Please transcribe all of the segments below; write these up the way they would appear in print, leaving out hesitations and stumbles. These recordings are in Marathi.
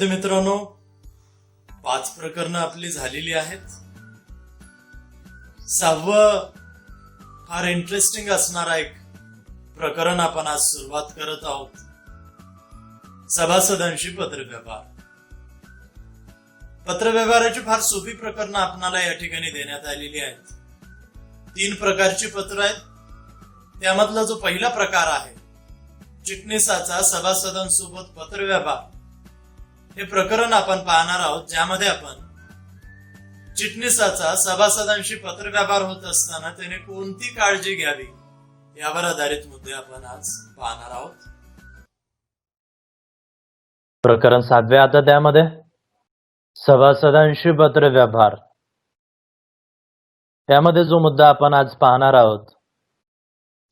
विद्यार्थी मित्रांनो, 5 प्रकरणं आपली झालेली आहेत. 6वं फार इंटरेस्टिंग असणारा एक प्रकरण आपण आज सुरुवात करत आहोत. सभासदांशी पत्रव्यवहार. पत्रव्यवहाराची फार सोपी प्रकरणं आपणाला या ठिकाणी देण्यात आलेली आहेत. 3 प्रकारची पत्र आहेत. त्यामधला जो पहिला प्रकार आहे, चिटणीसाचा सभासदांसोबत पत्रव्यवहार, हे प्रकरण आपण पाहणार आहोत, ज्यामध्ये आपण चिटणीसाचा सभासदांशी पत्रव्यवहार होत असताना त्याने कोणती काळजी घ्यावी यावर आधारित मुद्दे आपण आज पाहणार आहोत. प्रकरण 7 आता त्यामध्ये सभासदांशी पत्रव्यवहार, त्यामध्ये जो मुद्दा आपण आज पाहणार आहोत,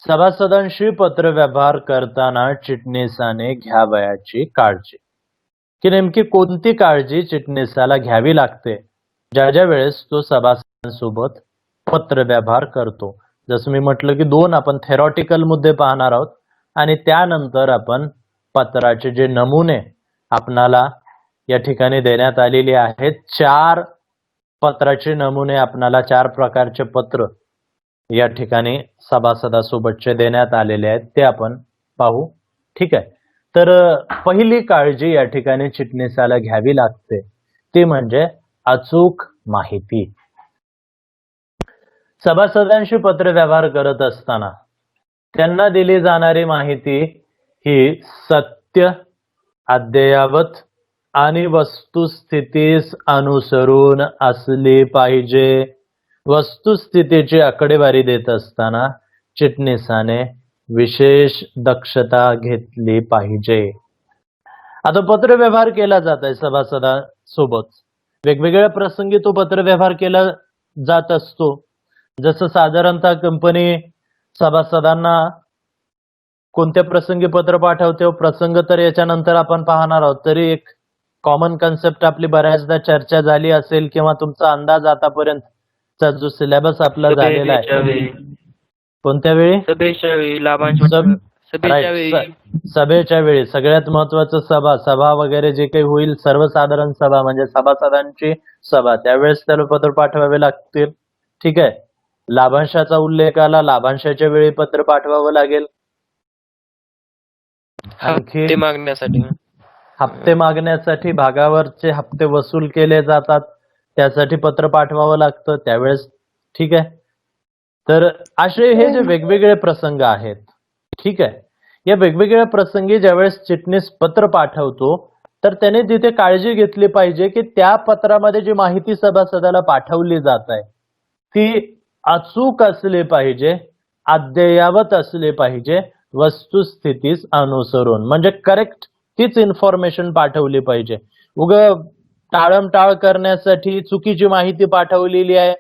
सभासदांशी पत्रव्यवहार करताना चिटणीसाने घ्यावयाची काळजी, की नेमकी कोणती काळजी चिटणीसाला घ्यावी लागते ज्या वेळेस तो सभासदांसोबत पत्रव्यवहार करतो. जसं मी म्हटलं की 2 आपण थेरॉटिकल मुद्दे पाहणार आहोत आणि त्यानंतर आपण पत्राचे जे नमुने आपणाला या ठिकाणी देण्यात आलेले आहेत, 4 पत्राचे नमुने आपणाला 4 प्रकारचे पत्र या ठिकाणी सभासदासोबतचे देण्यात आलेले आहेत, ते आपण पाहू. ठीक आहे. तर पहिली काळजी या ठिकाणी चिटणीसाला घ्यावी लागते ती म्हणजे अचूक माहिती. सभासदांशी पत्रव्यवहार करत असताना त्यांना दिली जाणारी माहिती ही सत्य, अद्ययावत आणि वस्तुस्थितीस अनुसरून असली पाहिजे. वस्तुस्थितीची आकडेवारी देत असताना चिटणीसाने विशेष दक्षता घेतली पाहिजे. आता पत्रव्यवहार केला जात आहे सभासदांसोबत, वेगवेगळ्या प्रसंगी तो पत्रव्यवहार केला जात असतो. जसं साधारणतः कंपनी सभासदांना कोणत्या प्रसंगी पत्र पाठवते, प्रसंग तर याच्यानंतर आपण पाहणार आहोत. तरी एक कॉमन कन्सेप्ट आपली बऱ्याचदा चर्चा झाली असेल किंवा तुमचा अंदाज आतापर्यंतचा जो सिलेबस आपला झालेला आहे, कोणत्या वेळी? सभेच्या वेळी. सगळ्यात महत्वाचं सभा वगैरे जे काही होईल, सर्वसाधारण सभा म्हणजे सभासदांची सभा, त्यावेळेस त्याला पत्र पाठवावे लागतील. ठीक आहे. लाभांशाचा उल्लेख आला, लाभांशाच्या वेळी पत्र पाठवावं लागेल. आणखी हप्ते मागण्यासाठी भागावरचे हप्ते वसूल केले जातात, त्यासाठी पत्र पाठवावं लागतं त्यावेळेस. ठीक आहे. तर असे हे जे वेगवेगळे प्रसंग आहेत, ठीक आहे, या वेगवेगळ्या प्रसंगी ज्यावेळेस चिटणीस पत्र पाठवतो तर त्याने तिथे काळजी घेतली पाहिजे की त्या पत्रामध्ये जी माहिती सभासदाला पाठवली जात आहे ती अचूक असली पाहिजे, अद्ययावत असली पाहिजे, वस्तुस्थितीस अनुसरून, म्हणजे करेक्ट तीच इन्फॉर्मेशन पाठवली पाहिजे. टाळमटाळ करण्यासाठी चुकीची माहिती पाठवलेली आहे,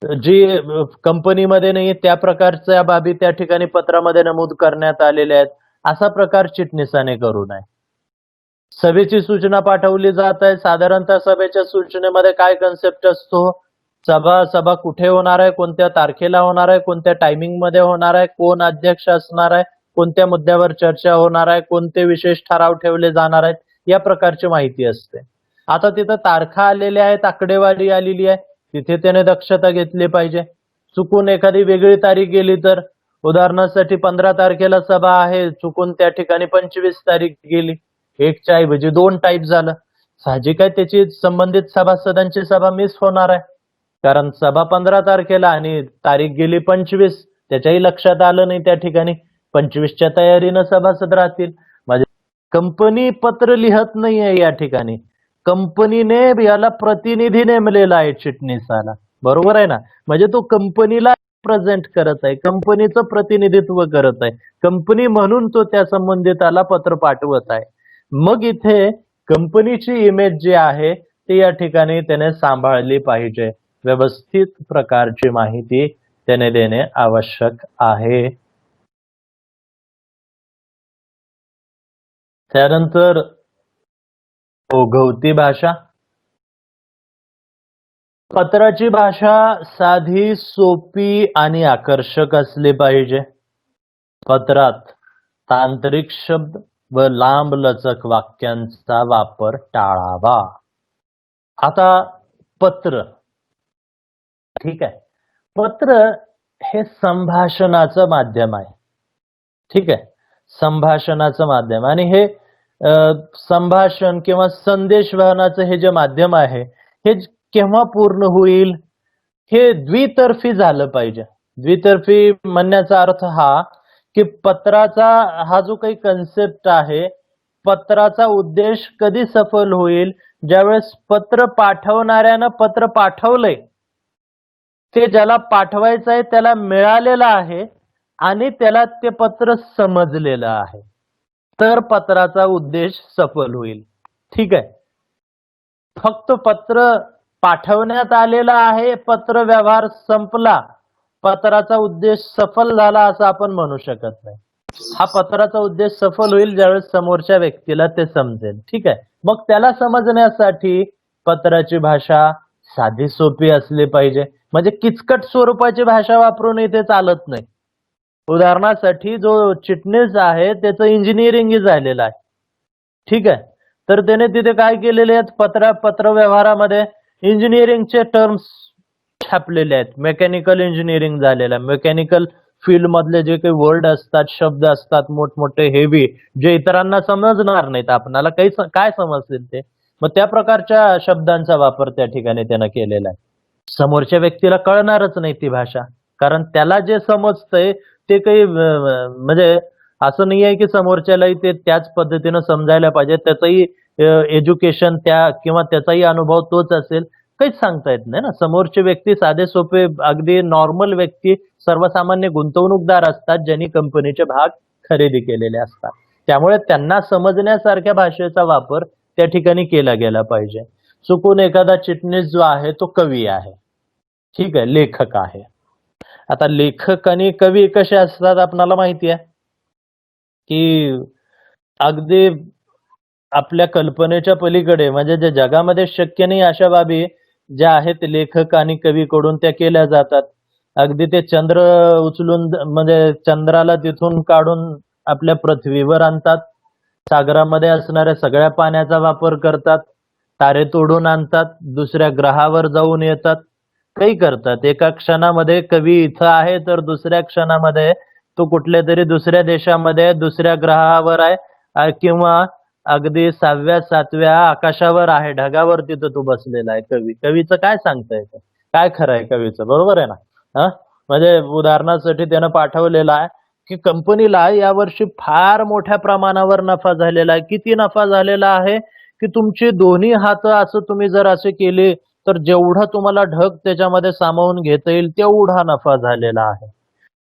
जी कंपनीमध्ये नाही, त्या प्रकारच्या बाबी त्या ठिकाणी पत्रामध्ये नमूद करण्यात आलेल्या आहेत. असा प्रकार चिटणीसाने करू नये. सभेची सूचना पाठवली जात आहे. साधारणतः सभेच्या सूचनेमध्ये काय कन्सेप्ट असतो? सभा कुठे होणार आहे, कोणत्या तारखेला होणार आहे, कोणत्या टायमिंग मध्ये होणार आहे, कोण अध्यक्ष असणार आहे, कोणत्या मुद्द्यावर चर्चा होणार आहे, कोणते विशेष ठराव ठेवले जाणार आहेत, या प्रकारची माहिती असते. आता तिथं तारखा आलेल्या आहेत, आकडेवारी आलेली आहे, तिथे त्याने दक्षता घेतली पाहिजे. चुकून एखादी वेगळी तारीख गेली तर, उदाहरणासाठी 15 तारखेला सभा आहे, चुकून त्या ठिकाणी 25 तारीख गेली, एकच्या ऐवजी 2 टाईप झालं, साहजिक आहे त्याची संबंधित सभासदांची सभा मिस होणार आहे. कारण सभा 15 तारखेला आणि तारीख गेली 25, त्याच्याही लक्षात आलं नाही, त्या ठिकाणी 25च्या तयारीनं सभासद राहतील. म्हणजे कंपनी पत्र लिहत नाहीये, या ठिकाणी कंपनीने याला प्रतिनिधी नेमलेला आहे चिटणीसाला, बरोबर आहे ना. म्हणजे तो कंपनीला प्रेझेंट करत आहे, कंपनीचं प्रतिनिधित्व करत आहे, कंपनी म्हणून तो त्या संबंधिताला पत्र पाठवत आहे. मग इथे कंपनीची इमेज जी आहे ती या ठिकाणी त्याने सांभाळली पाहिजे. व्यवस्थित प्रकारची माहिती त्याने देणे आवश्यक आहे. त्यानंतर ओघवती भाषा. पत्राची भाषा साधी, सोपी आणि आकर्षक असली पाहिजे. पत्रात तांत्रिक शब्द, व लांबलचक वाक्यांचा वापर टाळावा. आता पत्र, ठीक आहे. पत्र हे संभाषणाचं माध्यम आहे. ठीक आहे, संभाषणाचं माध्यम. आणि हे संभाषण किंवा संदेश वहनाचं हे जे माध्यम आहे हे केव्हा पूर्ण होईल? हे द्वितर्फी झालं पाहिजे. द्वितर्फी म्हणण्याचा अर्थ हा की पत्राचा हा जो काही कन्सेप्ट आहे, पत्राचा उद्देश कधी सफल होईल? ज्यावेळेस पत्र पाठवणाऱ्यानं पत्र पाठवलंय, ते ज्याला पाठवायचं आहे त्याला मिळालेलं आहे आणि त्याला ते पत्र समजलेलं आहे, तर पत्राचा उद्देश सफल होईल. ठीक आहे. फक्त पत्र पाठवण्यात आलेला आहे, पत्र व्यवहार संपला, पत्राचा उद्देश सफल झाला असं आपण म्हणू शकत नाही. हा पत्राचा उद्देश सफल होईल ज्यावेळेस समोरच्या व्यक्तीला ते समजेल. ठीक आहे. मग त्याला समजण्यासाठी पत्राची भाषा साधी सोपी असली पाहिजे. म्हणजे किचकट स्वरूपाची भाषा वापरून इथे चालत नाही. उदाहरणासाठी जो चिटणीस आहे त्याचं इंजिनिअरिंग झालेलं आहे. ठीक आहे. तर त्याने तिथे काय केलेले आहेत? पत्र व्यवहारामध्ये इंजिनिअरिंगचे टर्म्स छापलेले आहेत. मेकॅनिकल इंजिनिअरिंग झालेलं आहे. मेकॅनिकल फील्ड मधले जे काही वर्ड असतात, शब्द असतात मोठमोठे हेवी, जे इतरांना समजणार नाहीत, आपणाला काही काय समजतील ते, मग त्या प्रकारच्या शब्दांचा वापर त्या ठिकाणी त्यानं केलेला आहे. समोरच्या व्यक्तीला कळणारच नाही ती भाषा, कारण त्याला जे समजतंय ते काही म्हणजे असं नाही आहे की समोरच्यालाही ते त्याच पद्धतीनं समजायला पाहिजे, त्याचंही एज्युकेशन त्या किंवा त्याचाही अनुभव तोच असेल, काहीच सांगता येत नाही ना. समोरचे व्यक्ती साधे सोपे अगदी नॉर्मल व्यक्ती, सर्वसामान्य गुंतवणूकदार असतात ज्यांनी कंपनीचे भाग खरेदी केलेले असतात. त्यामुळे त्यांना समजण्यासारख्या भाषेचा वापर त्या ठिकाणी केला गेला पाहिजे. चुकून एखादा चिटणीस जो आहे तो कवी आहे, ठीक आहे, लेखक आहे. आता लेखक आणि कवी कसे असतात आपणाला माहिती आहे की अगदी आपल्या कल्पनेच्या पलीकडे, म्हणजे जे जगामध्ये शक्य नाही अशा बाबी ज्या आहेत लेखक आणि कवीकडून त्या केल्या जातात. अगदी ते चंद्र उचलून, म्हणजे चंद्राला तिथून काढून आपल्या पृथ्वीवर आणतात, सागरामध्ये असणाऱ्या सगळ्या पाण्याचा वापर करतात, तारे तोडून आणतात, दुसऱ्या ग्रहावर जाऊन येतात, काही करतात. एका क्षणामध्ये कवी इथं आहे तर दुसऱ्या क्षणामध्ये तो कुठल्या तरी दुसऱ्या देशामध्ये दुसऱ्या ग्रहावर आहे, किंवा अगदी 6व्या 7व्या आकाशावर आहे, ढगावर तिथं तो बसलेला आहे. कवीचं काय सांगता येतं? काय खरं आहे कवीचं? बरोबर आहे ना? हा, म्हणजे उदाहरणासाठी त्यानं पाठवलेलं आहे की कंपनीला यावर्षी फार मोठ्या प्रमाणावर नफा झालेला आहे. किती नफा झालेला आहे की तुमची दोन्ही हात असं तुम्ही जर असे केले तर जेवढा तुम्हाला ढग त्याच्यामध्ये सामावून घेता येईल तेवढा नफा झालेला आहे.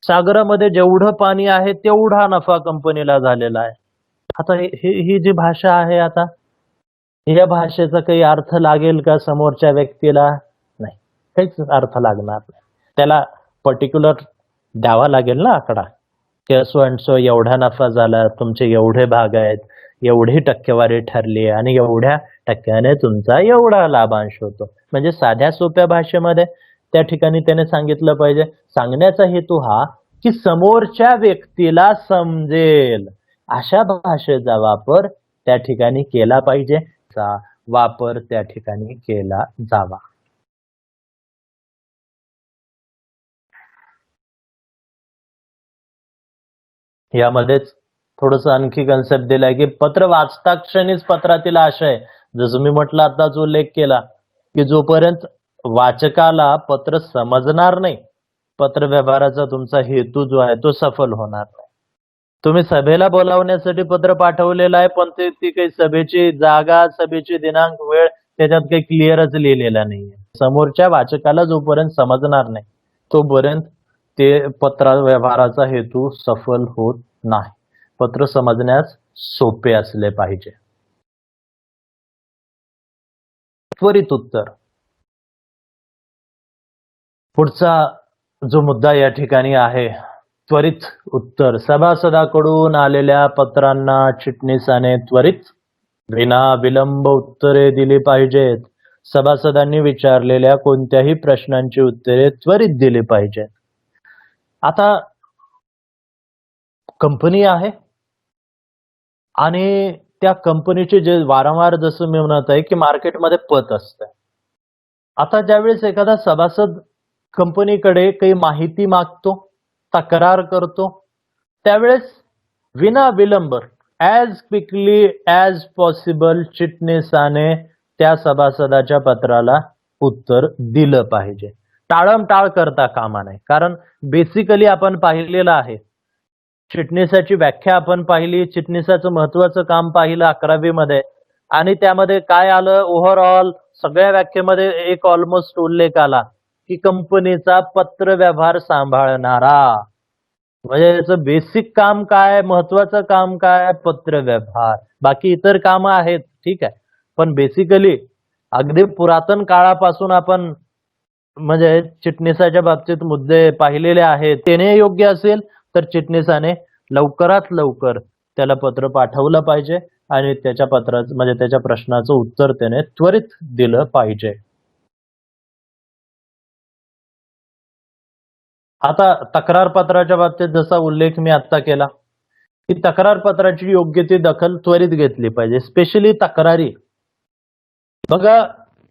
सागरामध्ये जेवढं पाणी आहे तेवढा नफा कंपनीला झालेला आहे. आता ही जी भाषा आहे, आता या भाषेचा काही अर्थ लागेल का समोरच्या व्यक्तीला? नाही, काहीच अर्थ लागणार नाही. त्याला पर्टिक्युलर द्यावा लागेल ना आकडा, की असो अँड सो एवढा नफा झाला, तुमचे एवढे भाग आहेत, एवढी टक्केवारी ठरली आणि एवढ्या टक्क्याने तुमचा एवढा लाभांश होतो. म्हणजे साध्या सोप्या भाषेमध्ये त्या ठिकाणी त्याने सांगितलं पाहिजे. सांगण्याचा हेतू हा की समोरच्या व्यक्तीला समजेल अशा भाषेचा वापर त्या ठिकाणी केला पाहिजे, वापर त्या ठिकाणी केला जावा. यामध्येच थोडस आणखी कन्सेप्ट दिलाय की पत्र वाचता क्षणीच पत्रातील आशय, जसं मी म्हटलं आताच उल्लेख केला की जोपर्यंत वाचकाला पत्र समजणार नाही, पत्र व्यवहाराचा तुमचा हेतू जो आहे तो सफल होणार नाही. तुम्ही सभेला बोलावण्यासाठी पत्र पाठवलेलं आहे, पण ती काही सभेची जागा, सभेची दिनांक, वेळ त्याच्यात काही क्लिअरच लिहिलेला नाहीये. समोरच्या वाचकाला जोपर्यंत समजणार नाही तोपर्यंत ते पत्र व्यवहाराचा हेतू सफल होत नाही. पत्र समजण्यास सोपे असले पाहिजे. त्वरित उत्तर. पुढचा जो मुद्दा या ठिकाणी आहे, त्वरित उत्तर. सभासदाकडून आलेल्या पत्रांना चिटणीसाने त्वरित विना विलंब उत्तरे दिली पाहिजेत. सभासदांनी विचारलेल्या कोणत्याही प्रश्नांची उत्तरे त्वरित दिली पाहिजेत. आता कंपनी आहे, आणि त्या कंपनीचे जे वारंवार जसं मी म्हणत आहे की मार्केटमध्ये पत असतं. आता ज्यावेळेस एखादा सभासद कंपनीकडे काही माहिती मागतो, तक्रार करतो, त्यावेळेस विना विलंब ॲज क्विकली ॲज पॉसिबल चिटणीसाने त्या सभासदाच्या पत्राला उत्तर दिलं पाहिजे. टाळमटाळ करता कामा नये. कारण बेसिकली आपण पाहिलेलं आहे, चिटणीसाची व्याख्या आपण पाहिली, चिटणीसाचं महत्वाचं काम पाहिलं 11वी मध्ये, आणि त्यामध्ये काय आलं, ओव्हरऑल सगळ्या व्याख्येमध्ये एक ऑलमोस्ट उल्लेख आला की कंपनीचा पत्रव्यवहार सांभाळणारा. म्हणजे याचं बेसिक काम काय, महत्वाचं काम काय, पत्रव्यवहार. बाकी इतर कामं आहेत, ठीक आहे, पण बेसिकली अगदी पुरातन काळापासून आपण म्हणजे चिटणीसाच्या बाबतीत मुद्दे पाहिलेले आहेत. त्याने योग्य असेल तर चिटणीसाने लवकरात लवकर त्याला पत्र पाठवलं पाहिजे आणि त्याच्या पत्राचं म्हणजे त्याच्या प्रश्नाचं उत्तर त्याने त्वरित दिलं पाहिजे. आता तक्रार पत्राच्या बाबतीत जसा उल्लेख मी आता केला की तक्रार पत्राची योग्य ती दखल त्वरित घेतली पाहिजे. स्पेशली तक्रारी बघा,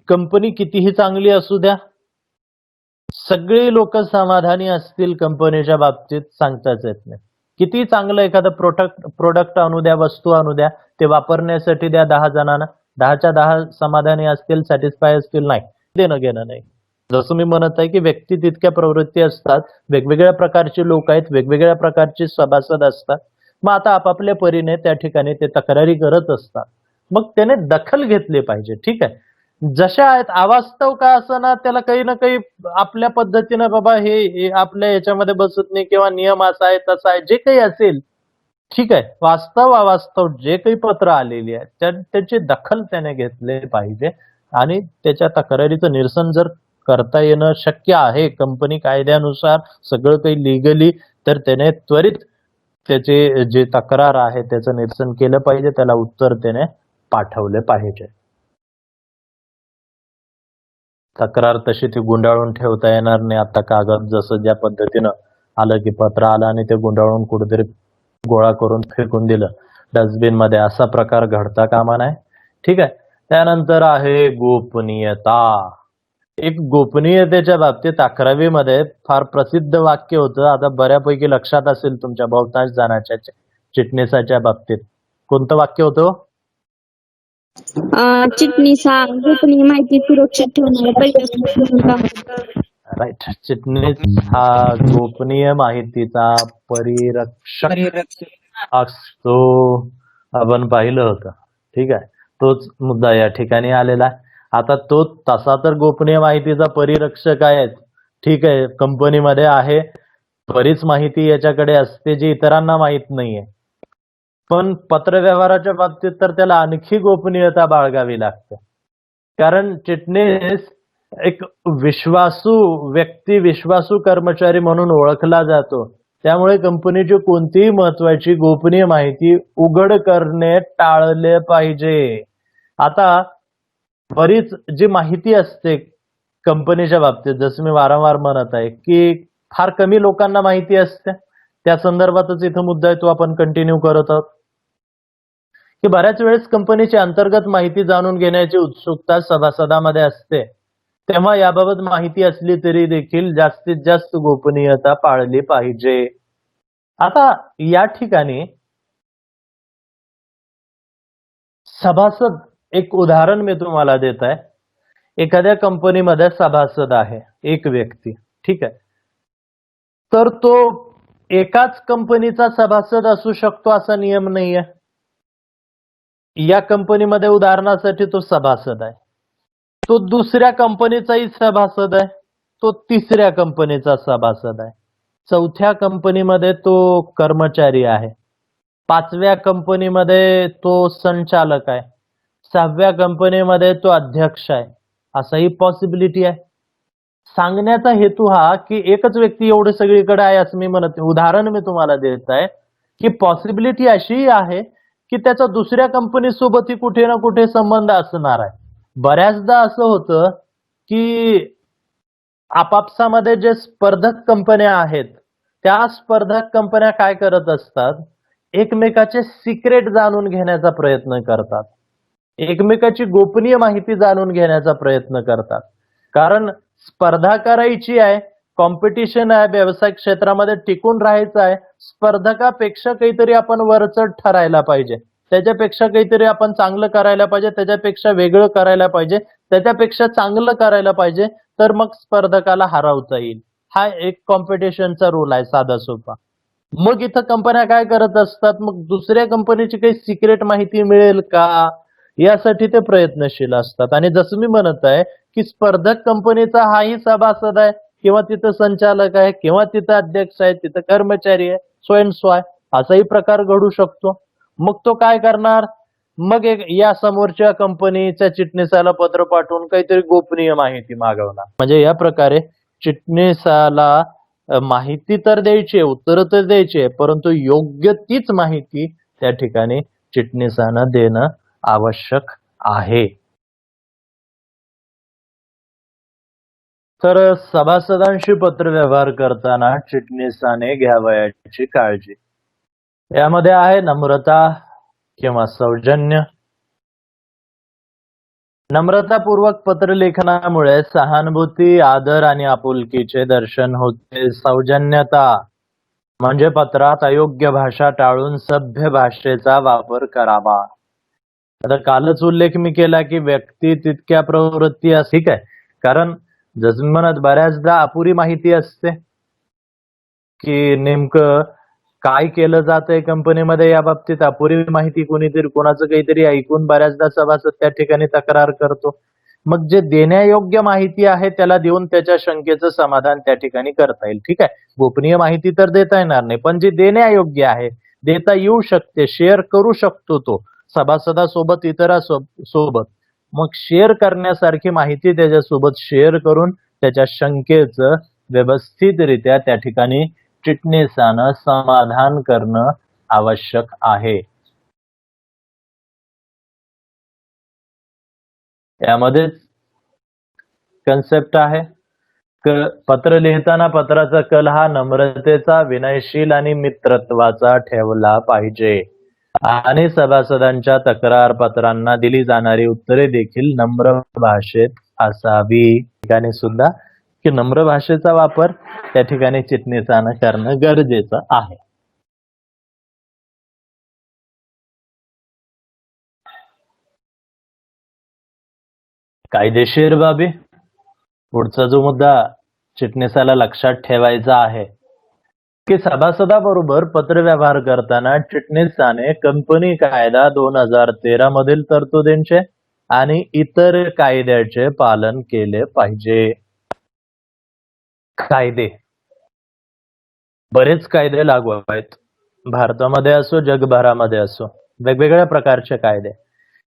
कंपनी कितीही चांगली असू द्या, सगळे लोक समाधानी असतील कंपनीच्या बाबतीत सांगताच येत नाही. किती चांगलं एखादं प्रोडक्ट आणू द्या, वस्तू आणू द्या, ते वापरण्यासाठी द्या 10 जणांना, 10च्या 10 समाधानी असतील, सॅटिस्फाय असतील, नाही, देणं घेणं नाही. जसं मी म्हणत आहे की व्यक्ती तितक्या प्रवृत्ती असतात, वेगवेगळ्या प्रकारचे लोक आहेत, वेगवेगळ्या प्रकारचे सभासद असतात. मग आता आपापल्या परीने त्या ठिकाणी ते तक्रारी करत असतात. मग त्याने दखल घेतली पाहिजे, ठीक आहे. जशा आहेत अवास्तव का असना, त्याला काही ना काही आपल्या पद्धतीनं बाबा हे आपल्या याच्यामध्ये बसत नाही किंवा नियम असा आहे तसा आहे, जे काही असेल, ठीक आहे, वास्तव अवास्तव जे काही पत्र आलेली आहे त्याची दखल त्याने घेतली पाहिजे आणि त्याच्या तक्रारीचं निरसन जर करता येणं शक्य आहे कंपनी कायद्यानुसार सगळं काही लिगली, तर त्याने त्वरित त्याचे जे तक्रार आहे त्याचं निरसन केलं पाहिजे, त्याला उत्तर त्याने पाठवले पाहिजे. तक्रार तशी ती गुंडाळून ठेवता येणार नाही. आता कागद जसं ज्या पद्धतीनं आलं की पत्र आलं आणि ते गुंडाळून कुठेतरी गोळा करून फेकून दिलं डस्टबिन मध्ये, असा प्रकार घडता कामा नये, ठीक आहे. त्यानंतर आहे गोपनीयता. एक गोपनीयतेच्या बाबतीत 11वी मध्ये फार प्रसिद्ध वाक्य होतं, आता बऱ्यापैकी लक्षात असेल तुमच्या बहुतांश जणांच्या चिटणीसाच्या बाबतीत. कोणतं वाक्य होतं? चिटणीस हा गोपनीय माहिती सुरक्षित ठेवणारा परिरक्षक. राईट. चिटणीस हा गोपनीय माहितीचा परिरक्षक असतो, आपण पाहिलं होतं, ठीक आहे. तोच मुद्दा या ठिकाणी आलेला आहे. आता तो तसा तर गोपनीय माहितीचा परिरक्षक आहे, ठीक आहे, कंपनीमध्ये आहे, बरीच माहिती याच्याकडे असते जी इतरांना माहित नाहीये, पण पत्रव्यवहाराच्या बाबतीत तर त्याला आणखी गोपनीयता बाळगावी लागते. कारण चिटणीस एक विश्वासू व्यक्ती, विश्वासू कर्मचारी म्हणून ओळखला जातो. त्यामुळे कंपनीची कोणतीही महत्वाची गोपनीय माहिती उघड करणे टाळले पाहिजे. आता बरीच जी माहिती असते कंपनीच्या बाबतीत, जसं मी वारंवार म्हणत आहे की फार कमी लोकांना माहिती असते, त्या संदर्भातच इथं मुद्दा आहे तो आपण कंटिन्यू करत आहोत की बऱ्याच वेळेस कंपनीची अंतर्गत माहिती जाणून घेण्याची उत्सुकता सभासदांमध्ये असते. तेव्हा याबाबत माहिती असली तरी देखील जास्तीत जास्त गोपनीयता पाळली पाहिजे. आता या ठिकाणी सभासद, एक उदाहरण मी तुम्हाला देत आहे. एखाद्या कंपनीमध्ये सभासद आहे एक व्यक्ती, ठीक आहे, तर तो एकाच कंपनीचा सभासद असू शकतो असा नियम नाहीये. या कंपनीमध्ये उदाहरणासाठी तो सभासद आहे, तो दुसऱ्या कंपनीचाही सभासद आहे, तो तिसऱ्या कंपनीचा सभासद आहे, चौथ्या कंपनीमध्ये तो कर्मचारी आहे, 5व्या कंपनीमध्ये तो संचालक आहे, 6व्या कंपनीमध्ये तो अध्यक्ष आहे, असाही पॉसिबिलिटी आहे. सांगण्याचा हेतू हा की एकच व्यक्ती एवढे सगळीकडे आहे असं मी म्हणत नाही. उदाहरण मी तुम्हाला देत आहे की पॉसिबिलिटी अशी आहे की त्याचा दुसऱ्या कंपनी सोबतही कुठे ना कुठे संबंध असणार आहे. बऱ्याचदा असं होतं की आपापसामध्ये जे स्पर्धक कंपन्या आहेत त्या स्पर्धक कंपन्या काय करत असतात, एकमेकाचे सिक्रेट जाणून घेण्याचा प्रयत्न करतात, एकमेकाची गोपनीय माहिती जाणून घेण्याचा प्रयत्न करतात. कारण स्पर्धा करायची आहे, कॉम्पिटिशन आहे, व्यावसायिक क्षेत्रामध्ये टिकून राहायचं आहे. स्पर्धकापेक्षा काहीतरी आपण वरचढ ठरायला पाहिजे, त्याच्यापेक्षा काहीतरी आपण चांगलं करायला पाहिजे, त्याच्यापेक्षा वेगळं करायला पाहिजे, त्याच्यापेक्षा चांगलं करायला पाहिजे, तर मग स्पर्धकाला हरवता येईल. हा एक कॉम्पिटिशनचा रूल आहे साधा सोपा. मग इथं कंपन्या काय करत असतात, मग दुसऱ्या कंपनीची काही सिक्रेट माहिती मिळेल का यासाठी ते प्रयत्नशील असतात. आणि जसं मी म्हणत आहे की स्पर्धक कंपनीचा हाही सभासद आहे, किंवा तिथं संचालक आहे, किंवा तिथं अध्यक्ष आहे, तिथं कर्मचारी आहे, सो अँड सो आहे, असाही प्रकार घडू शकतो. मग तो काय करणार, मग एक या समोरच्या कंपनीच्या चिटणीसाला पत्र पाठवून काहीतरी गोपनीय माहिती मागवणार. म्हणजे या प्रकारे चिटणीसाला माहिती तर द्यायची, उत्तर तर द्यायचे, परंतु योग्य तीच माहिती त्या ठिकाणी चिटणीसानं देणं आवश्यक आहे. तर सभासदांशी पत्रव्यवहार करताना चिटणीसाने घ्यावयाची काळजी, यामध्ये आहे नम्रता किंवा सौजन्य. नम्रतापूर्वक पत्रलेखनामुळे सहानुभूती, आदर आणि आपुलकीचे दर्शन होते. सौजन्यता म्हणजे पत्रात अयोग्य भाषा टाळून सभ्य भाषेचा वापर करावा. आता कालच उल्लेख मी केला की व्यक्ती तितक्या प्रवृत्ती ठीक आहे, कारण जसं म्हणत बऱ्याचदा अपुरी माहिती असते की नेमकं काय केलं जातंय कंपनीमध्ये, या बाबतीत अपुरी माहिती कोणीतरी कोणाचं काहीतरी ऐकून बऱ्याचदा सभासद त्या ठिकाणी तक्रार करतो. मग जे देण्यायोग्य माहिती आहे त्याला देऊन त्याच्या शंकेचं समाधान त्या ठिकाणी करता येईल. ठीक आहे, गोपनीय माहिती तर देता येणार नाही, पण जी देण्यायोग्य आहे, देता येऊ शकते, शेअर करू शकतो तो सभासदासोबत, इतरांसोबत, मग शेअर करण्यासारखी माहिती त्याच्यासोबत शेअर करून त्याच्या शंकेचं व्यवस्थितरित्या त्या ठिकाणी चिटणीसानं समाधान करणं आवश्यक आहे. यामध्येच कन्सेप्ट आहे पत्र लिहिताना पत्राचा कल हा नम्रतेचा, विनयशील आणि मित्रत्वाचा ठेवला पाहिजे. आणि सभासदांच्या तक्रार पत्रांना दिली जाणारी उत्तरे देखील नम्र भाषेत असावी. ठिकाणी सुद्धा की नम्र भाषेचा वापर त्या ठिकाणी चिटणीसानं करणं गरजेचं आहे. कायदेशीर बाबी, पुढचा जो मुद्दा चिटणीसाला लक्षात ठेवायचा आहे की सभासदाबरोबर पत्रव्यवहार करताना चिटणीसाने कंपनी कायदा 2013 मधील तरतुदींचे आणि इतर कायद्याचे पालन केले पाहिजे. कायदे, बरेच कायदे लागू आहेत, भारतामध्ये असो जगभरामध्ये असो, वेगवेगळ्या प्रकारचे कायदे.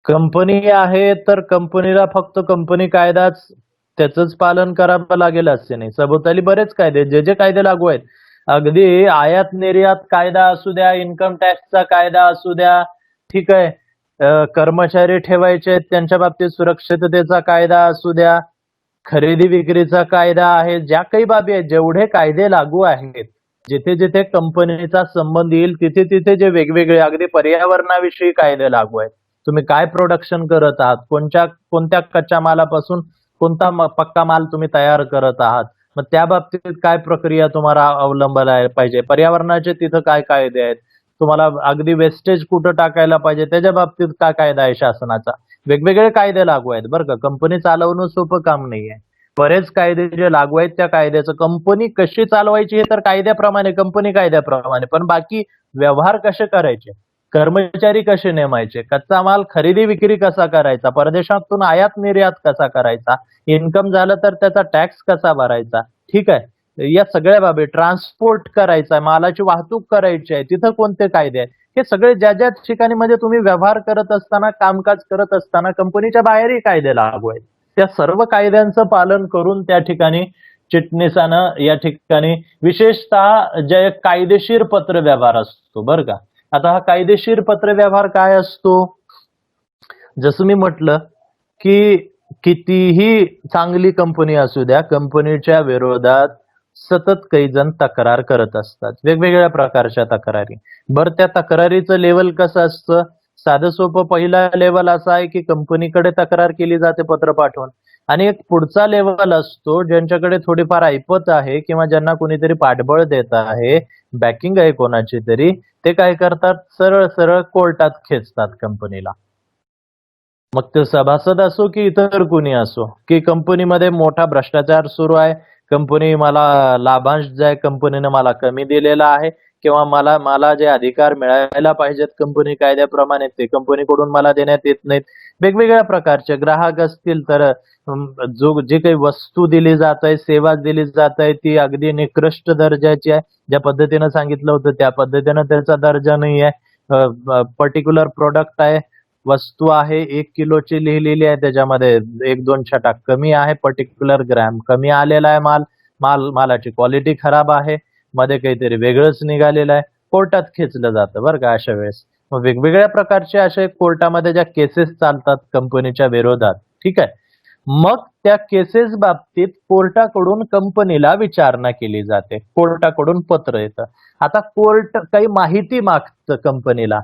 कंपनी आहे तर कंपनीला फक्त कंपनी कायदाच त्याचंच पालन करावं लागेल असे नाही, सभोवताली बरेच कायदे, जे जे कायदे लागू आहेत, अगदी आयात निर्यात कायदा असू द्या, इन्कम टॅक्सचा कायदा असू द्या, ठीक आहे, कर्मचारी ठेवायचे त्यांच्या बाबतीत सुरक्षिततेचा कायदा असू द्या, खरेदी विक्रीचा कायदा आहे, ज्या काही बाबी आहेत, जेवढे कायदे लागू आहेत, जिथे जिथे कंपनीचा संबंध येईल तिथे तिथे जे वेगवेगळे अगदी पर्यावरणाविषयी कायदे लागू आहेत. तुम्ही काय प्रोडक्शन करत आहात, कोणत्या कच्च्या मालापासून कोणता पक्का माल तुम्ही तयार करत आहात, मग त्या बाबतीत काय प्रक्रिया तुम्हाला अवलंबायला पाहिजे, पर्यावरणाचे तिथं काय कायदे आहेत, तुम्हाला अगदी वेस्टेज कुठं टाकायला पाहिजे त्याच्या बाबतीत काय कायदा आहे शासनाचा, वेगवेगळे कायदे लागू आहेत बरं का. कंपनी चालवणं सोपं काम नाहीये, बरेच कायदे जे लागू आहेत त्या कायद्याचं कंपनी कशी चालवायची हे तर कायद्याप्रमाणे, कंपनी कायद्याप्रमाणे, पण बाकी व्यवहार कसे करायचे, कर्मचारी कसे नेमायचे, कच्चा माल खरेदी विक्री कसा करायचा, परदेशातून आयात निर्यात कसा करायचा, इन्कम झालं तर त्याचा टॅक्स कसा भरायचा, ठीक आहे, या सगळ्या बाबी, ट्रान्सपोर्ट करायचा, मालाची वाहतूक करायची आहे, तिथं कोणते कायदे आहेत, हे सगळे ज्या ज्या ठिकाणी म्हणजे तुम्ही व्यवहार करत असताना, कामकाज करत असताना कंपनीच्या बाहेरही कायदे लागू आहेत, त्या सर्व कायद्यांचं पालन करून त्या ठिकाणी चिटणीसानं या ठिकाणी विशेषतः जे कायदेशीर पत्र व्यवहार असतो बरं का. आता हा कायदेशीर पत्रव्यवहार काय असतो, जसं मी म्हटलं की कितीही चांगली कंपनी असू द्या, कंपनीच्या विरोधात सतत काही जण तक्रार करत असतात, वेगवेगळ्या प्रकारच्या तक्रारी. बरं, त्या तक्रारीचं लेवल कसं असतं? साधं सोपं पहिला लेवल असा आहे की कंपनीकडे तक्रार केली जाते पत्र पाठवून, आणि एक पुढचा लेवल असतो ज्यांच्याकडे थोडीफार ऐपत आहे किंवा ज्यांना कोणीतरी पाठबळ देत आहे, बॅकिंग आहे कोणाची तरी, ते काय करतात, सरळ सरळ कोर्टात खेचतात कंपनीला. मग ते सभासद असो की इतर कुणी असो, की कंपनीमध्ये मोठा भ्रष्टाचार सुरू आहे, कंपनी मला लाभांश जे आहे कंपनीने मला कमी दिलेला आहे, किंवा मला मला जे अधिकार मिळायला पाहिजेत कंपनी कायद्याप्रमाणे ते कंपनीकडून मला देण्यात येत नाहीत. वेगवेगळ्या प्रकारचे ग्राहक असतील तर जी काही वस्तू दिली जात आहे, सेवा दिली जात आहे, ती अगदी निकृष्ट दर्जाची आहे. ज्या पद्धतीनं सांगितलं होतं त्या पद्धतीनं त्याचा दर्जा नाही आहे. पर्टिक्युलर प्रोडक्ट आहे, वस्तू आहे, 1 किलोची लिहिलेली आहे, त्याच्यामध्ये 1-2 छटा कमी आहे, पर्टिक्युलर ग्रॅम कमी आलेला आहे मालाची क्वालिटी खराब आहे, मध्ये काहीतरी वेगळंच निघालेलं आहे, कोर्टात खेचलं जातं बरं का अशा वेळेस. मग वेगवेगळ्या प्रकारचे असे कोर्टामध्ये ज्या केसेस चालतात कंपनीच्या विरोधात, ठीक आहे. मग त्या केसेस बाबतीत कोर्टाकडून कंपनीला विचारणा केली जाते, कोर्टाकडून पत्र येतं. आता कोर्ट काही माहिती मागतं कंपनीला,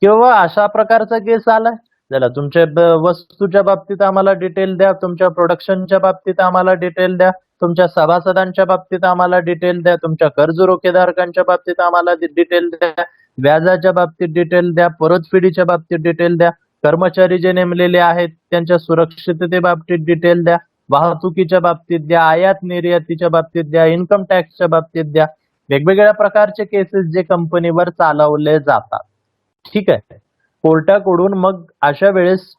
किंवा अशा प्रकारचा केस आलाय, चला तुमच्या वस्तूच्या बाबतीत आम्हाला डिटेल द्या, तुमच्या प्रोडक्शनच्या बाबतीत आम्हाला डिटेल द्या, तुमच्या सभासदांच्या बाबतीत आम्हाला डिटेल द्या, तुमच्या कर्ज रोखेधारकांच्या बाबतीत आम्हाला डिटेल द्या, व्याजाच्या बाबतीत डिटेल द्या, परतफेडीच्या बाबतीत डिटेल द्या, कर्मचारी जे नेमलेले आहेत त्यांच्या सुरक्षिततेबाबतीत डिटेल द्या, वाहतुकीच्या बाबतीत द्या, आयात निर्यातीच्या बाबतीत द्या, इन्कम टॅक्सच्या बाबतीत द्या. वेगवेगळ्या प्रकारचे केसेस जे कंपनीवर चालवले जातात, ठीक आहे. कोर्टाकडून मग अशा वेळेस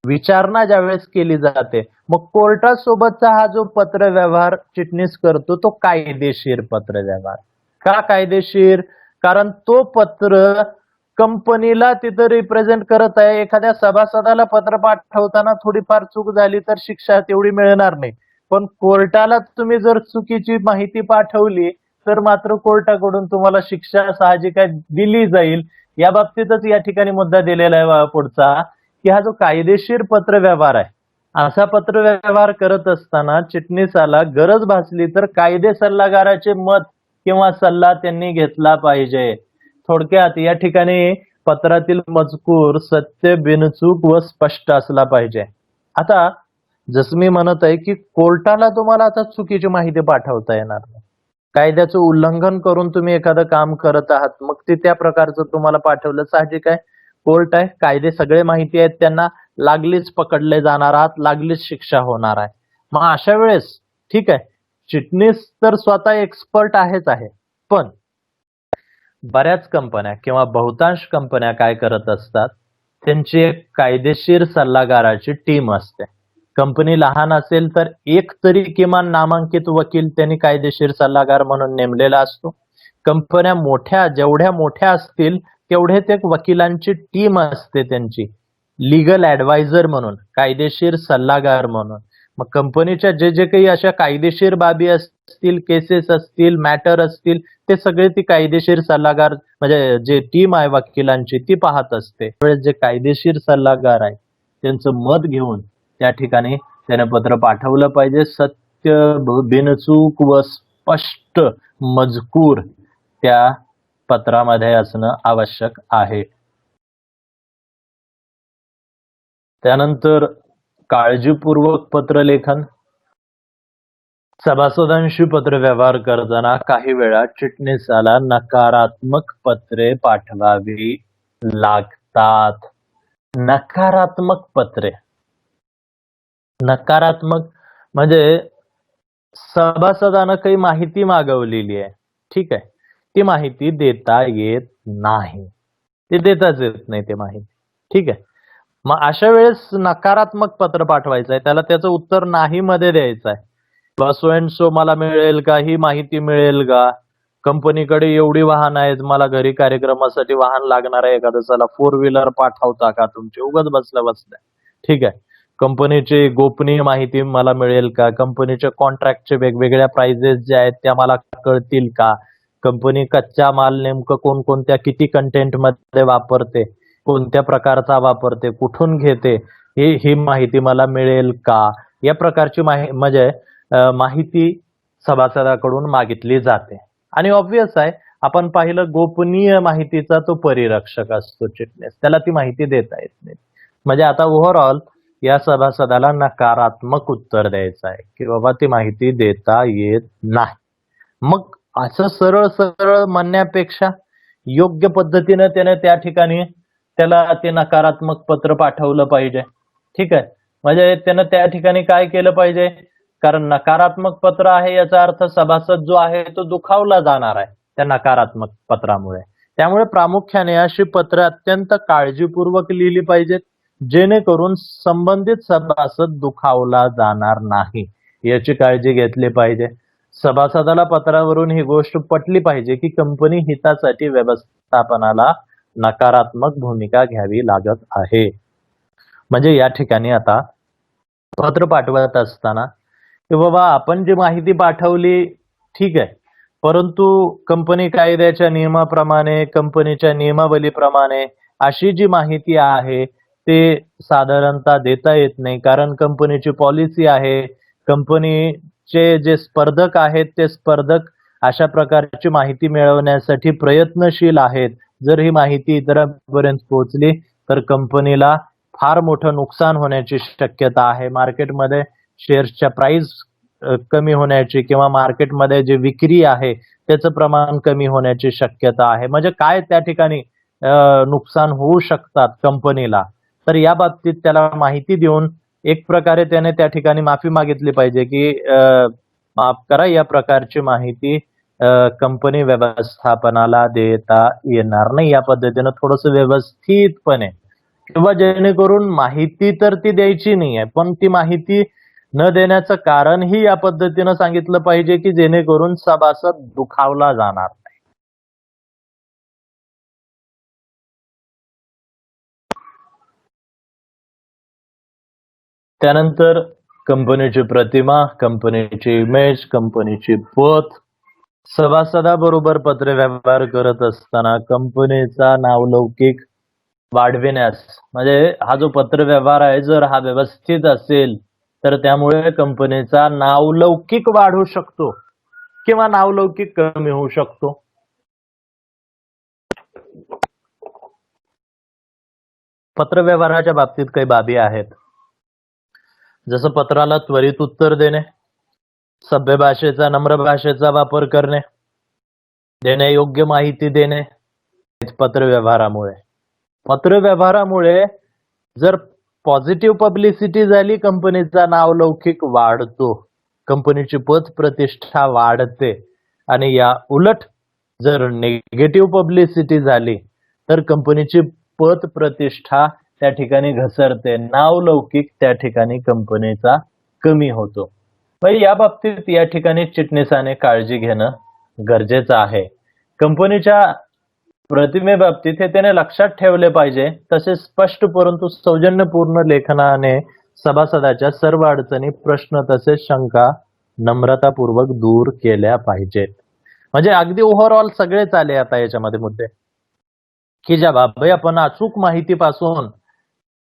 विचारणा ज्यावेळेस केली जाते, मग कोर्टासोबतचा हा जो पत्र व्यवहार चिटणीस करतो तो कायदेशीर पत्र व्यवहार. का कायदेशीर? कारण तो पत्र कंपनीला तिथं रिप्रेझेंट करत आहे. एखाद्या सभासदाला पत्र पाठवताना थोडीफार चूक झाली तर शिक्षा तेवढी मिळणार नाही, पण कोर्टाला तुम्ही जर चुकीची माहिती पाठवली तर मात्र कोर्टाकडून तुम्हाला शिक्षा साहजिक आहे दिली जाईल. या बाबतीतच या ठिकाणी मुद्दा दिलेला आहे पुढचा, की हा जो कायदेशीर पत्र व्यवहार आहे, असा पत्र व्यवहार करत असताना चिटणीसाला गरज भासली तर कायदे सल्लागाराचे मत किंवा सल्ला त्यांनी घेतला पाहिजे. थोडक्यात या ठिकाणी पत्रातील मजकूर सत्य, बिनचूक व स्पष्ट असला पाहिजे. आता जसं मी म्हणत आहे की कोर्टाला तुम्हाला आता चुकीची माहिती पाठवता येणार नाही. कायद्याचं उल्लंघन करून तुम्ही एखादं काम करत आहात, मग ते त्या प्रकारचं तुम्हाला पाठवलं साहजिक आहे. कोर्ट आहे, कायदे सगळे माहिती आहेत त्यांना, लागलीच पकडले जाणार आहात, लागलीच शिक्षा होणार आहे. मग अशा वेळेस ठीक आहे, चिटणीस तर स्वतः एक्सपर्ट आहेच आहे, पण बऱ्याच कंपन्या किंवा बहुतांश कंपन्या काय करत असतात, त्यांची एक कायदेशीर सल्लागाराची टीम असते. कंपनी लहान असेल तर एक तरी किमान नामांकित वकील त्यांनी कायदेशीर सल्लागार म्हणून नेमलेला असतो. कंपन्या मोठ्या जेवढ्या मोठ्या असतील तेवढेच एक वकिलांची टीम असते त्यांची, लीगल ऍडवायझर म्हणून, कायदेशीर सल्लागार म्हणून. मग कंपनीच्या जे जे काही अशा कायदेशीर बाबी असतील, केसेस असतील, मॅटर असतील, ते सगळे ती कायदेशीर सल्लागार म्हणजे जे टीम आहे वकिलांची ती पाहत असते. त्यावेळेस जे कायदेशीर सल्लागार आहे त्यांचं मत घेऊन त्या ठिकाणी त्याने पत्र पाठवलं पाहिजे. सत्य, बिनचूक व स्पष्ट मजकूर त्या पत्रामध्ये असणं आवश्यक आहे. त्यानंतर काळजीपूर्वक पत्रलेखन. सभासदांशी पत्रव्यवहार करताना काही वेळा चिटणीसाला नकारात्मक पत्रे पाठवावी लागतात. नकारात्मक पत्रे, नकारात्मक म्हणजे सभासदानं काही माहिती मागवलेली आहे, ठीक आहे, ती माहिती देता येत नाही, ते देताच येत नाही ते माहिती, ठीक आहे. मग अशा वेळेस नकारात्मक पत्र पाठवायचं आहे, त्याला त्याचं उत्तर नाही मध्ये द्यायचं आहे. सो अँड सो मला मिळेल का, ही माहिती मिळेल का, कंपनीकडे एवढी वाहन आहेत, मला घरी कार्यक्रमासाठी वाहन लागणार आहे एखादं, चला 4 व्हीलर पाठवता का तुमचे, उगाच बसल्या ठीक आहे. कंपनीची गोपनीय माहिती मला मिळेल का, कंपनीच्या कॉन्ट्रॅक्टचे वेगवेगळ्या प्राइजेस ज्या आहेत त्या मला कळतील का, कंपनी कच्चा माल नेमकं कोणकोणत्या किती कंटेंट मध्ये वापरते, कोणत्या प्रकारचा वापरते, कुठून घेते, ही माहिती मला मिळेल का, या प्रकारची म्हणजे माहिती सभासदाकडून मागितली जाते. आणि ऑब्विस आहे, आपण पाहिलं गोपनीय माहितीचा तो परिरक्षक असतो चिटणीस, त्याला ती माहिती देता येत नाही. म्हणजे आता ओव्हरऑल या सभासदाला नकारात्मक उत्तर द्यायचं आहे की बाबा ती माहिती देता येत नाही. मग असं सरळ सरळ म्हणण्यापेक्षा योग्य पद्धतीने त्याने त्या ठिकाणी त्याला ते नकारात्मक पत्र पाठवलं पाहिजे. ठीक आहे, म्हणजे त्यानं त्या ठिकाणी काय केलं पाहिजे, कारण नकारात्मक पत्र आहे याचा अर्थ सभासद जो आहे तो दुखावला जाणार आहे त्या नकारात्मक पत्रामुळे. त्यामुळे प्रामुख्याने अशी पत्र अत्यंत काळजीपूर्वक लिहिली पाहिजेत, जेणेकरून संबंधित सभासद दुखावला जाणार नाही याची काळजी घेतली पाहिजे. सभासदाला पत्रावरून ही गोष्ट पटली पाहिजे की कंपनी हितासाठी व्यवस्थापनाला नकारात्मक भूमिका घ्यावी लागत आहे. म्हणजे या ठिकाणी आता पत्र पाठवत असताना की बाबा आपण जी माहिती पाठवली ठीक आहे, परंतु कंपनी कायद्याच्या नियमाप्रमाणे, कंपनीच्या नियमावलीप्रमाणे अशी जी माहिती आहे ते साधारणतः देता येत नाही, कारण कंपनीची पॉलिसी आहे. कंपनीचे जे स्पर्धक आहेत ते स्पर्धक अशा प्रकारची माहिती मिळवण्यासाठी प्रयत्नशील आहेत. जर ही माहिती इतरांपर्यंत पोहोचली तर कंपनीला फार मोठं नुकसान होण्याची शक्यता आहे. मार्केटमध्ये शेअर्सच्या प्राइस कमी होण्याची किंवा मार्केटमध्ये जे विक्री आहे त्याचं प्रमाण कमी होण्याची शक्यता आहे. म्हणजे काय त्या ठिकाणी नुकसान होऊ शकतात कंपनीला, तर या बाबतीत त्याला माहिती देऊन एक प्रकारे त्याने त्या ठिकाणी माफी मागितली पाहिजे की माफ करा, या प्रकारची माहिती कंपनी व्यवस्थापनाला देता येणार नाही. या पद्धतीनं थोडंसं व्यवस्थितपणे, किंवा जेणेकरून माहिती तर ती द्यायची नाहीये पण ती माहिती न देण्याचं कारणही या पद्धतीनं सांगितलं पाहिजे की जेणेकरून सभासद दुखावला जाणार नाही. त्यानंतर कंपनीची प्रतिमा, कंपनीची इमेज, कंपनीची पत. सभासदाबरोबर पत्रव्यवहार करत असताना कंपनीचा नावलौकिक वाढविण्यास, म्हणजे हा जो पत्रव्यवहार आहे जर हा व्यवस्थित असेल तर त्यामुळे कंपनीचा नावलौकिक वाढू शकतो किंवा नावलौकिक कमी होऊ शकतो. पत्रव्यवहाराच्या बाबतीत काही बाबी आहेत, जसं पत्राला त्वरित उत्तर देणे, सभ्य भाषेचा, नम्र भाषेचा वापर करणे, देण्यायोग्य माहिती देणे. पत्रव्यवहारामुळे जर पॉझिटिव्ह पब्लिसिटी झाली कंपनीचा नावलौकिक वाढतो, कंपनीची पत प्रतिष्ठा वाढते. आणि या उलट जर निगेटिव्ह पब्लिसिटी झाली तर कंपनीची पत प्रतिष्ठा त्या ठिकाणी घसरते, नावलौकिक त्या ठिकाणी कंपनीचा कमी होतो. म्हणजे या बाबतीत या ठिकाणी चिटणीसाने काळजी घेणं गरजेचं आहे. कंपनीच्या प्रतिमेबाबतीत हे त्याने लक्षात ठेवले पाहिजे. तसेच स्पष्ट परंतु सौजन्यपूर्ण लेखनाने सभासदाच्या सर्व अडचणी, प्रश्न तसेच शंका नम्रतापूर्वक दूर केल्या पाहिजेत. म्हणजे अगदी ओव्हरऑल सगळेच आले आता याच्यामध्ये मुद्दे की ज्या बाबी आपण अचूक माहितीपासून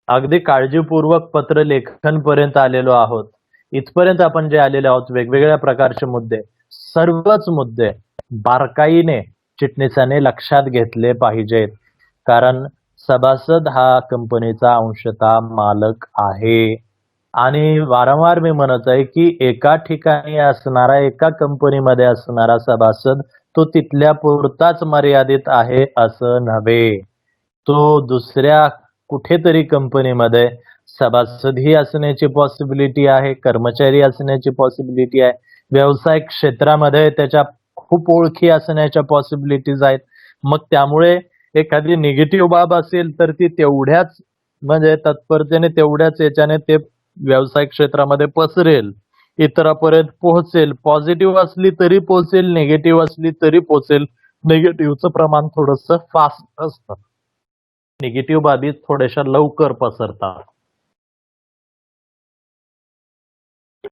अगदी काळजीपूर्वक पत्र लेखन पर्यंत आलेलो आहोत. इथपर्यंत आपण जे आलेले आहोत वेगवेगळ्या प्रकारचे मुद्दे, सर्वच मुद्दे बारकाईने चिटणीसाने लक्षात घेतले पाहिजेत. कारण सभासद हा कंपनीचा अंशतः मालक आहे. आणि वारंवार मी म्हणत आहे की एका ठिकाणी असणारा, एका कंपनीमध्ये असणारा सभासद तो तिथल्या पुरताच मर्यादित आहे असं नव्हे. तो दुसऱ्या कुठेतरी कंपनीमध्ये सभासदही असण्याची पॉसिबिलिटी आहे, कर्मचारी असण्याची पॉसिबिलिटी आहे, व्यावसायिक क्षेत्रामध्ये त्याच्या खूप ओळखी असण्याच्या पॉसिबिलिटीज आहेत. मग त्यामुळे एखादी निगेटिव्ह बाब असेल तर ती तेवढ्याच म्हणजे तत्परतेने, तेवढ्याच याच्याने ते व्यावसायिक क्षेत्रामध्ये पसरेल, इतरांपर्यंत पोहोचेल. पॉझिटिव्ह असली तरी पोहोचेल, निगेटिव्ह असली तरी पोहोचेल. निगेटिव्हचं प्रमाण थोडंसं फास्ट असतं, निगेटिव्ह बाबी थोड्याशा लवकर पसरतात.